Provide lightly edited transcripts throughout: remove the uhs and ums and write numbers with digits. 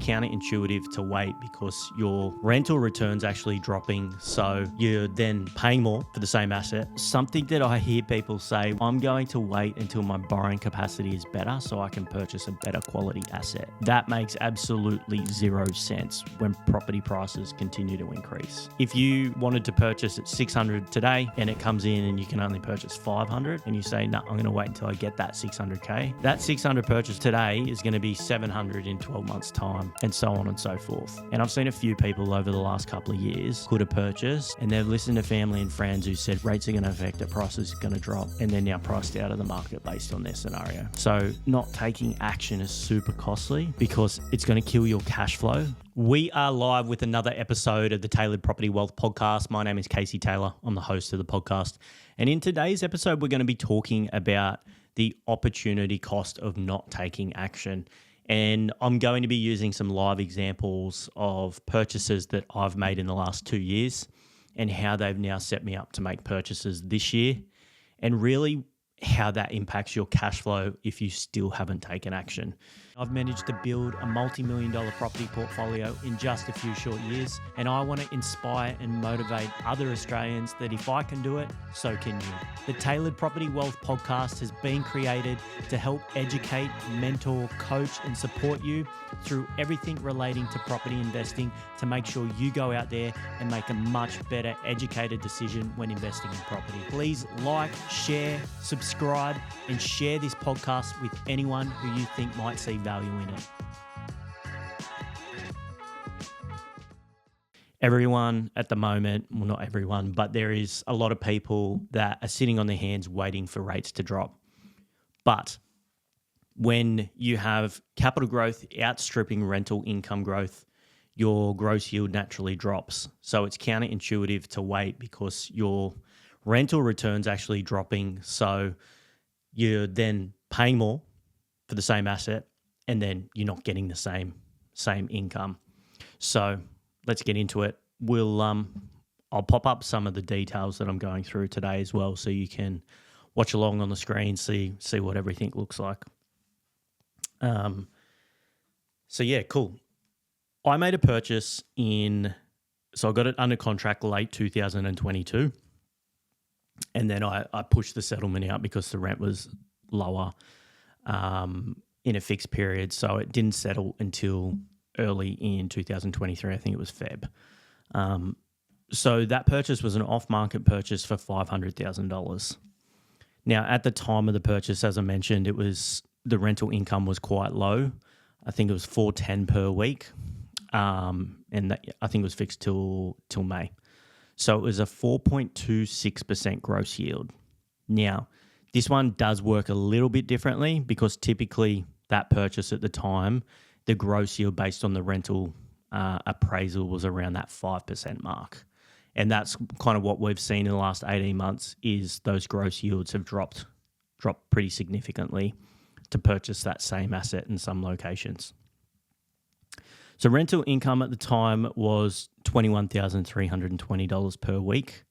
counterintuitive to wait because your rental return's actually dropping, so you're then paying more for the same asset. Something that I hear people say, I'm going to wait until my borrowing capacity is better so I can purchase a better quality asset. That makes absolutely zero sense when property prices continue to increase. If you wanted to purchase at 600 today and it comes in and you can only purchase 500 and you say, no, I'm going to wait until I get that 600K, that 600 purchase today is going to be 700 in 12 months time, and so on and so forth. And I've seen a few people over the last couple of years put a purchase and they've listened to family and friends who said rates are going to affect it, prices are going to drop, and they're now priced out of the market based on their scenario. So not taking action is super costly because it's going to kill your cash flow. We are live with another episode of the Tailored Property Wealth Podcast. My name is Casey Taylor. I'm the host of the podcast. And in today's episode, we're going to be talking about the opportunity cost of not taking action. And I'm going to be using some live examples of purchases that I've made in the last 2 years and how they've now set me up to make purchases this year, and really how that impacts your cash flow if you still haven't taken action. I've managed to build a multi-million-dollar property portfolio in just a few short years, and I want to inspire and motivate other Australians that if I can do it, so can you. The Tailored Property Wealth Podcast has been created to help educate, mentor, coach, and support you through everything relating to property investing to make sure you go out there and make a much better educated decision when investing in property. Please like, share, subscribe, and share this podcast with anyone who you think might see value in it. Everyone at the moment, well, not everyone, but there is a lot of people that are sitting on their hands waiting for rates to drop. But when you have capital growth outstripping rental income growth, your gross yield naturally drops. So it's counterintuitive to wait because your rental return's actually dropping. So you're then paying more for the same asset, and then you're not getting the same income. So let's get into it. I'll pop up some of the details that I'm going through today as well, so you can watch along on the screen, see what everything looks like. So yeah, cool. I made a purchase so I got it under contract late 2022, and then I pushed the settlement out because the rent was lower in a fixed period, so it didn't settle until early in 2023. I think it was Feb. So that purchase was an off-market purchase for $500,000. Now, at the time of the purchase, as I mentioned, the rental income was quite low. I think it was $410 per week, and I think it was fixed till May. So it was a 4.26% gross yield. Now, this one does work a little bit differently because typically that purchase at the time, the gross yield based on the rental appraisal was around that 5% mark. And that's kind of what we've seen in the last 18 months is those gross yields have dropped pretty significantly to purchase that same asset in some locations. So rental income at the time was $21,320 per week.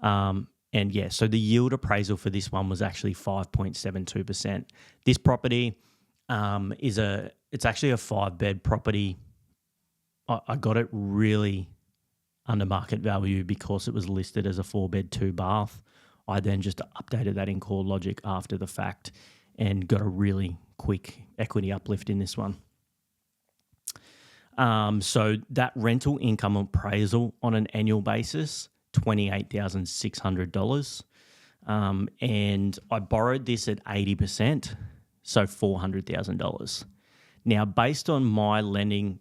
And yeah, so the yield appraisal for this one was actually 5.72%. This property it's actually a 5-bed property. I got it really under market value because it was listed as a 4-bed, 2-bath. I then just updated that in CoreLogic after the fact and got a really quick equity uplift in this one. So that rental income appraisal on an annual basis, $28,600. And I borrowed this at 80%, so $400,000. Now, based on my lending,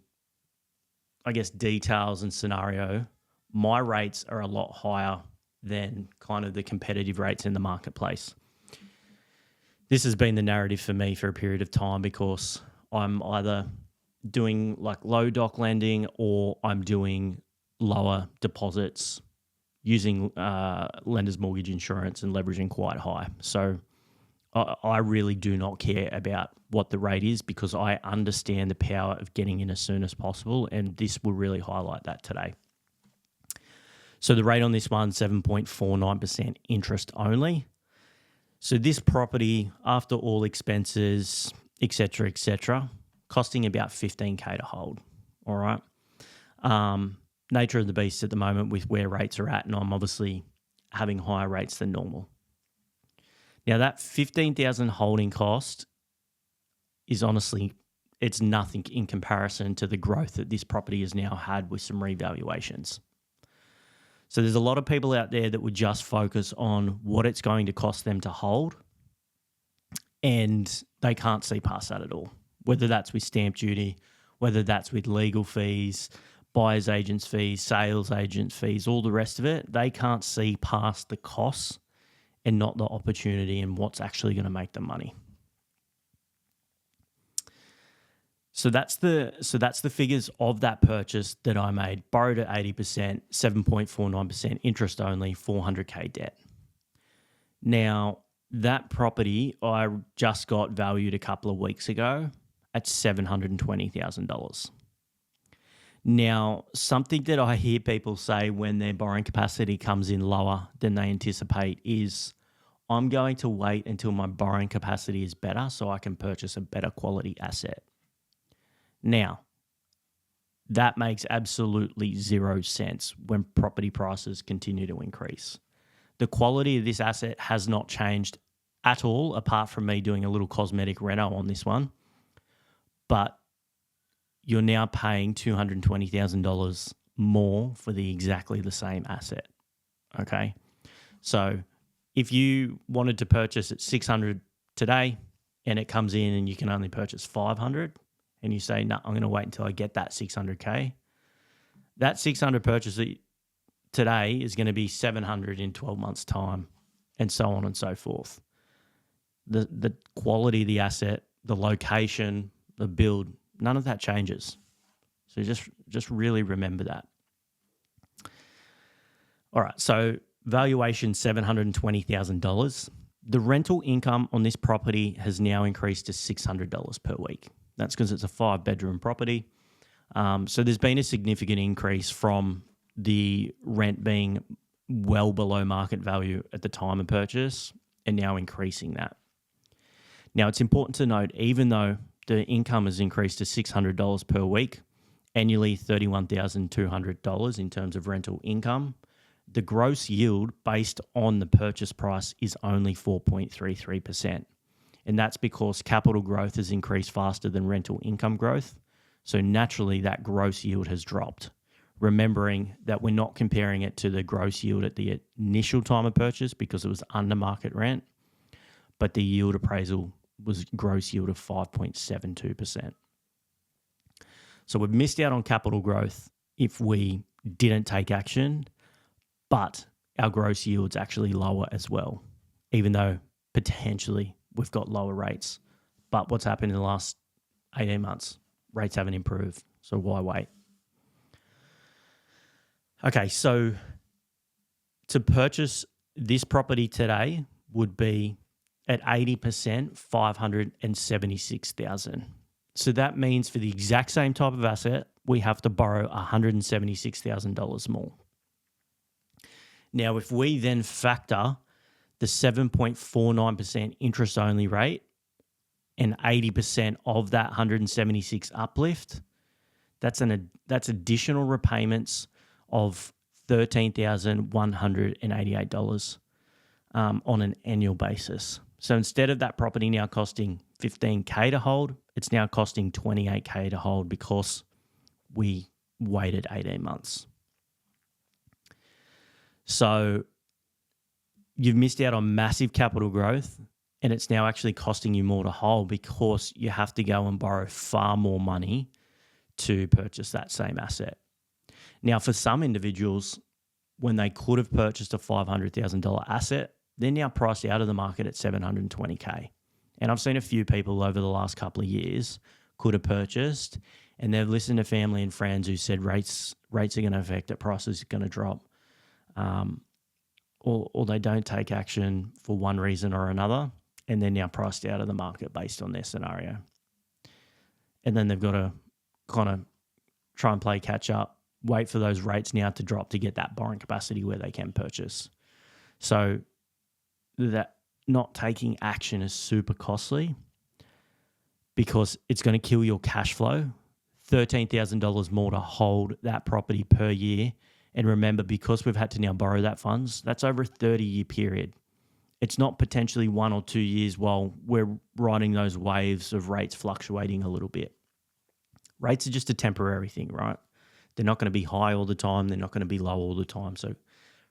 I guess, details and scenario, my rates are a lot higher than kind of the competitive rates in the marketplace. This has been the narrative for me for a period of time because I'm either doing like low doc lending or I'm doing lower deposits using lender's mortgage insurance and leveraging quite high. So I really do not care about what the rate is because I understand the power of getting in as soon as possible, and this will really highlight that today. So the rate on this one, 7.49% interest only. So this property, after all expenses, et cetera, costing about $15K to hold. All right. Nature of the beast at the moment with where rates are at, and I'm obviously having higher rates than normal. Now that 15,000 holding cost is honestly, it's nothing in comparison to the growth that this property has now had with some revaluations. So there's a lot of people out there that would just focus on what it's going to cost them to hold, and they can't see past that at all, whether that's with stamp duty, whether that's with legal fees, buyer's agents fees, sales agents fees, all the rest of it. They can't see past the costs and not the opportunity and what's actually going to make them money. So that's the figures of that purchase that I made. Borrowed at 80%, 7.49% interest only, 400K debt. Now, that property I just got valued a couple of weeks ago at $720,000. Now, something that I hear people say when their borrowing capacity comes in lower than they anticipate is, I'm going to wait until my borrowing capacity is better so I can purchase a better quality asset. Now, that makes absolutely zero sense when property prices continue to increase. The quality of this asset has not changed at all, apart from me doing a little cosmetic reno on this one. But you're now paying $220,000 more for exactly the same asset. Okay. So if you wanted to purchase at 600 today and it comes in and you can only purchase 500 and you say, no, I'm going to wait until I get that 600K, that 600 purchase today is going to be 700 in 12 months time, and so on and so forth. The quality of the asset, the location, the build, none of that changes. So just really remember that. All right, so valuation $720,000. The rental income on this property has now increased to $600 per week. That's because it's a 5-bedroom property. So there's been a significant increase from the rent being well below market value at the time of purchase and now increasing that. Now, it's important to note, even though the income has increased to $600 per week, annually $31,200 in terms of rental income, the gross yield based on the purchase price is only 4.33%. And that's because capital growth has increased faster than rental income growth. So naturally, that gross yield has dropped. Remembering that we're not comparing it to the gross yield at the initial time of purchase because it was under market rent, but the yield appraisal was gross yield of 5.72%. So we've missed out on capital growth if we didn't take action, but our gross yield's actually lower as well, even though potentially we've got lower rates. But what's happened in the last 18 months? Rates haven't improved, so why wait? Okay, so to purchase this property today would be at 80%, $576,000. So that means for the exact same type of asset, we have to borrow $176,000 more. Now, if we then factor the 7.49% interest only rate and 80% of that 176 uplift, that's additional repayments of $13,188 on an annual basis. So instead of that property now costing $15K to hold, it's now costing $28K to hold because we waited 18 months. So you've missed out on massive capital growth, and it's now actually costing you more to hold because you have to go and borrow far more money to purchase that same asset. Now, for some individuals, when they could have purchased a $500,000 asset, they're now priced out of the market at $720K. And I've seen a few people over the last couple of years could have purchased, and they've listened to family and friends who said rates are going to affect it, prices are going to drop, or they don't take action for one reason or another, and they're now priced out of the market based on their scenario. And then they've got to kind of try and play catch up, wait for those rates now to drop to get that borrowing capacity where they can purchase. So that not taking action is super costly because it's going to kill your cash flow $13,000 more to hold that property per year. And remember, because we've had to now borrow that funds, that's over a 30-year period. It's not potentially 1 or 2 years while we're riding those waves of rates fluctuating a little bit. Rates are just a temporary thing, right? They're not going to be high all the time. They're not going to be low all the time. So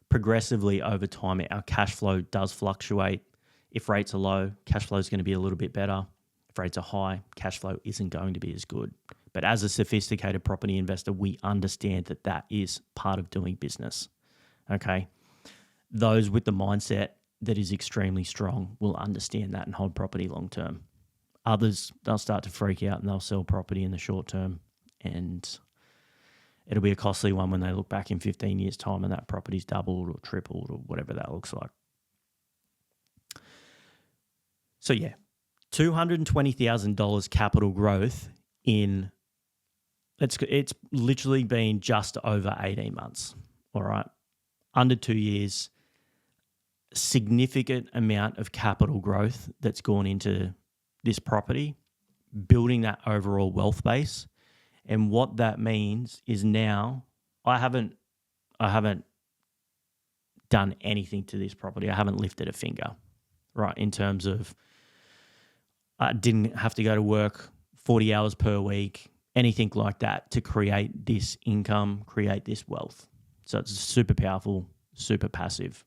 progressively over time, our cash flow does fluctuate. If rates are low, cash flow is going to be a little bit better. If rates are high, cash flow isn't going to be as good. But as a sophisticated property investor, we understand that that is part of doing business, okay? Those with the mindset that is extremely strong will understand that and hold property long term. Others, they'll start to freak out and they'll sell property in the short term, and it'll be a costly one when they look back in 15 years' time and that property's doubled or tripled or whatever that looks like. So yeah, $220,000 capital growth in, it's literally been just over 18 months, all right? Under 2 years, significant amount of capital growth that's gone into this property, building that overall wealth base. And what that means is now I haven't done anything to this property. I haven't lifted a finger, right? In terms of I didn't have to go to work 40 hours per week, anything like that to create this income, create this wealth. So it's super powerful, super passive.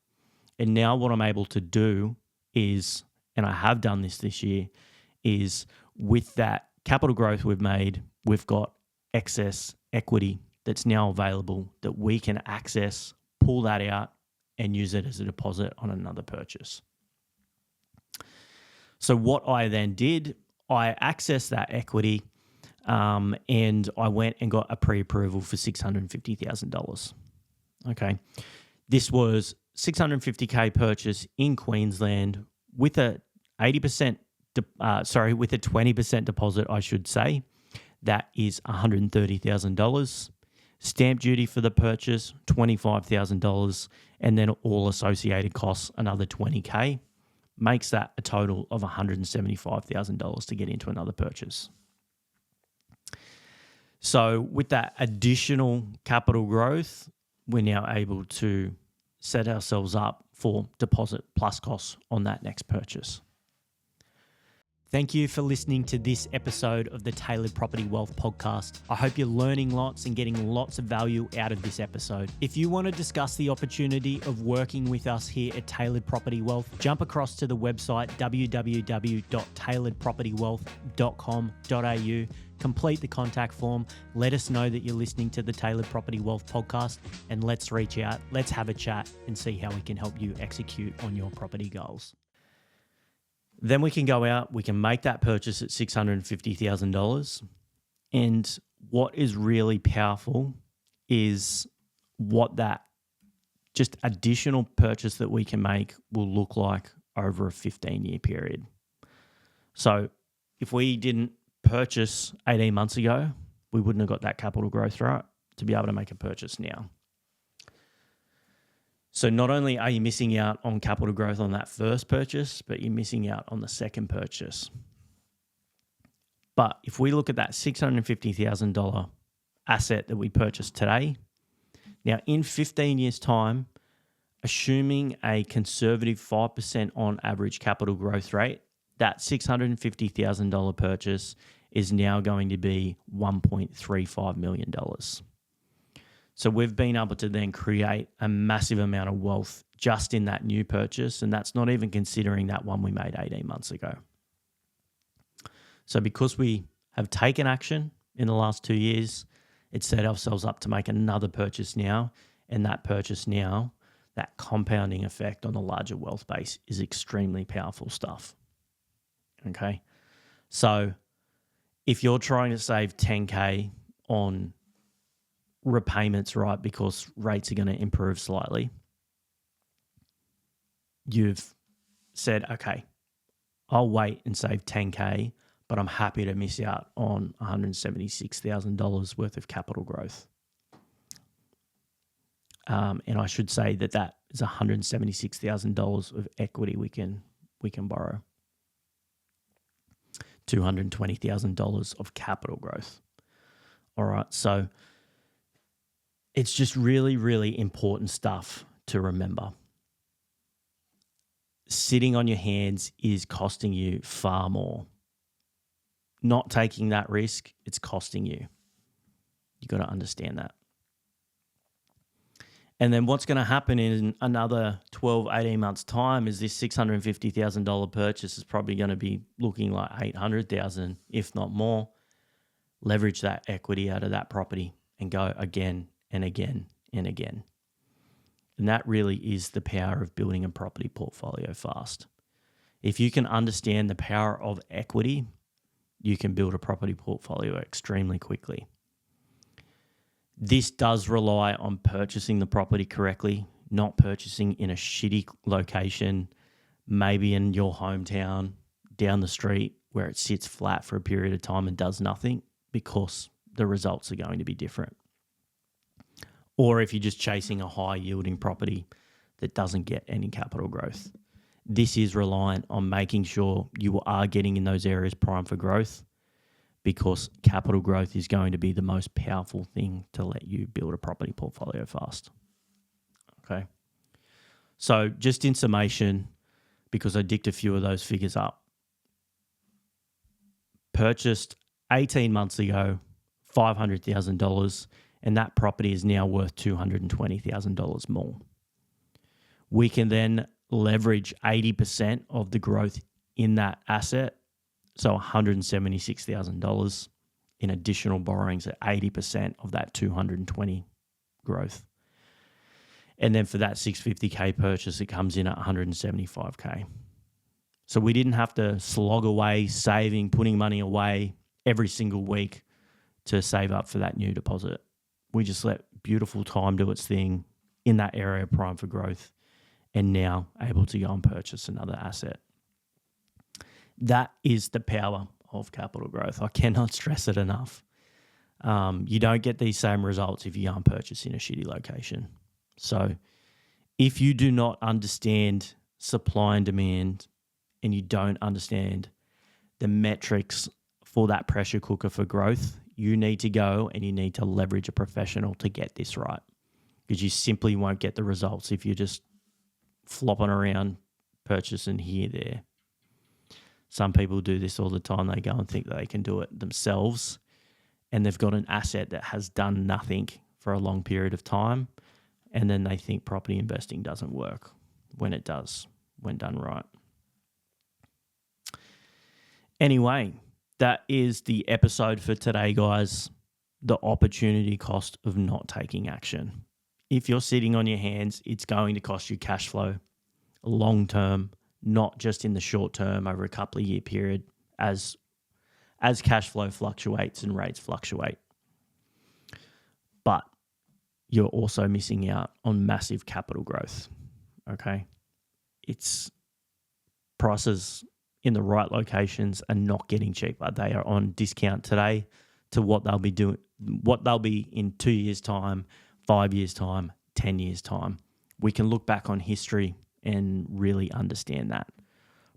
And now what I'm able to do is, and I have done this year, is with that capital growth we've made, we've got excess equity that's now available that we can access, pull that out, and use it as a deposit on another purchase. So what I then did, I accessed that equity and I went and got a pre-approval for $650,000. Okay. This was $650K purchase in Queensland with a 20% deposit, I should say. That is $130,000. Stamp duty for the purchase, $25,000, and then all associated costs, another $20K. Makes that a total of $175,000 to get into another purchase. So with that additional capital growth, we're now able to set ourselves up for deposit plus costs on that next purchase. Thank you for listening to this episode of the Tailored Property Wealth Podcast. I hope you're learning lots and getting lots of value out of this episode. If you want to discuss the opportunity of working with us here at Tailored Property Wealth, jump across to the website www.tailoredpropertywealth.com.au, complete the contact form, let us know that you're listening to the Tailored Property Wealth Podcast, and let's reach out, let's have a chat and see how we can help you execute on your property goals. Then we can go out, we can make that purchase at $650,000. And what is really powerful is what that just additional purchase that we can make will look like over a 15-year period. So if we didn't purchase 18 months ago, we wouldn't have got that capital growth, right, to be able to make a purchase now. So not only are you missing out on capital growth on that first purchase, but you're missing out on the second purchase. But if we look at that $650,000 asset that we purchased today, now in 15 years' time, assuming a conservative 5% on average capital growth rate, that $650,000 purchase is now going to be $1.35 million. So we've been able to then create a massive amount of wealth just in that new purchase, and that's not even considering that one we made 18 months ago. So because we have taken action in the last 2 years, it's set ourselves up to make another purchase now, and that purchase now, that compounding effect on the larger wealth base is extremely powerful stuff. Okay? So if you're trying to save 10K on repayments, right, because rates are going to improve slightly, you've said, okay, I'll wait and save 10K, but I'm happy to miss out on $176,000 worth of capital growth. And I should say that that is $176,000 of equity we can borrow. $220,000 of capital growth. All right. So it's just really, really important stuff to remember. Sitting on your hands is costing you far more. Not taking that risk, it's costing you. You got to understand that. And then what's going to happen in another 12, 18 months' time is this $650,000 purchase is probably going to be looking like $800,000, if not more. Leverage that equity out of that property and go again and again and again. And that really is the power of building a property portfolio fast. If you can understand the power of equity, you can build a property portfolio extremely quickly. This does rely on purchasing the property correctly, not purchasing in a shitty location, maybe in your hometown, down the street, where it sits flat for a period of time and does nothing, because the results are going to be different. Or if you're just chasing a high-yielding property that doesn't get any capital growth. This is reliant on making sure you are getting in those areas primed for growth, because capital growth is going to be the most powerful thing to let you build a property portfolio fast. Okay. So just in summation, because I dicked a few of those figures up, purchased 18 months ago, $500,000, and that property is now worth $220,000 more. We can then leverage 80% of the growth in that asset, so $176,000 in additional borrowings at 80% of that 220 growth. And then for that $650K purchase, it comes in at $175K. So we didn't have to slog away, saving, putting money away every single week to save up for that new deposit. We just let beautiful time do its thing in that area prime for growth, and now able to go and purchase another asset. That is the power of capital growth. I cannot stress it enough. You don't get these same results if you aren't purchasing a shitty location. So if you do not understand supply and demand, and you don't understand the metrics for that pressure cooker for growth, you need to go and you need to leverage a professional to get this right, because you simply won't get the results if you're just flopping around purchasing here, there. Some people do this all the time. They go and think that they can do it themselves, and they've got an asset that has done nothing for a long period of time, and then they think property investing doesn't work when it does, when done right. Anyway, that is the episode for today, guys. The opportunity cost of not taking action. If you're sitting on your hands, it's going to cost you cash flow long term, not just in the short term over a couple of year period as cash flow fluctuates and rates fluctuate. But you're also missing out on massive capital growth, okay? It's prices in the right locations are not getting cheaper. They are on discount today to what they'll be in 2 years' time, 5 years' time, 10 years' time. We can look back on history and really understand that.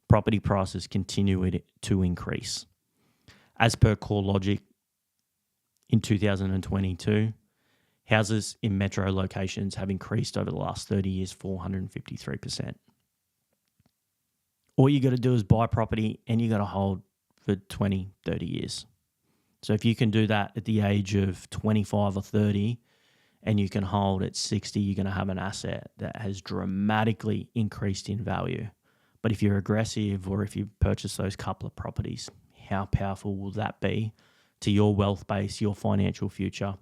Property prices continue to increase. As per CoreLogic, in 2022, houses in metro locations have increased over the last 30 years 453%. All you got to do is buy property and you got to hold for 20, 30 years. So if you can do that at the age of 25 or 30 and you can hold at 60, you're going to have an asset that has dramatically increased in value. But if you're aggressive or if you purchase those couple of properties, how powerful will that be to your wealth base, your financial future,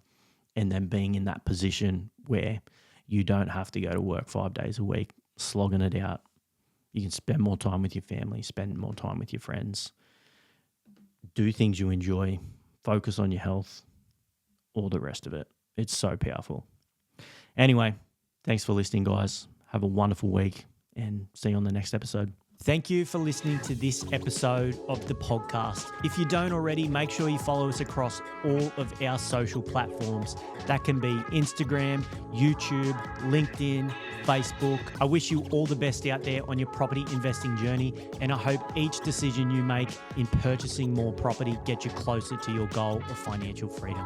and then being in that position where you don't have to go to work 5 days a week, slogging it out. You can spend more time with your family, spend more time with your friends, do things you enjoy, focus on your health, all the rest of it. It's so powerful. Anyway, thanks for listening, guys. Have a wonderful week and see you on the next episode. Thank you for listening to this episode of the podcast. If you don't already, make sure you follow us across all of our social platforms. That can be Instagram, YouTube, LinkedIn, Facebook. I wish you all the best out there on your property investing journey, and I hope each decision you make in purchasing more property gets you closer to your goal of financial freedom.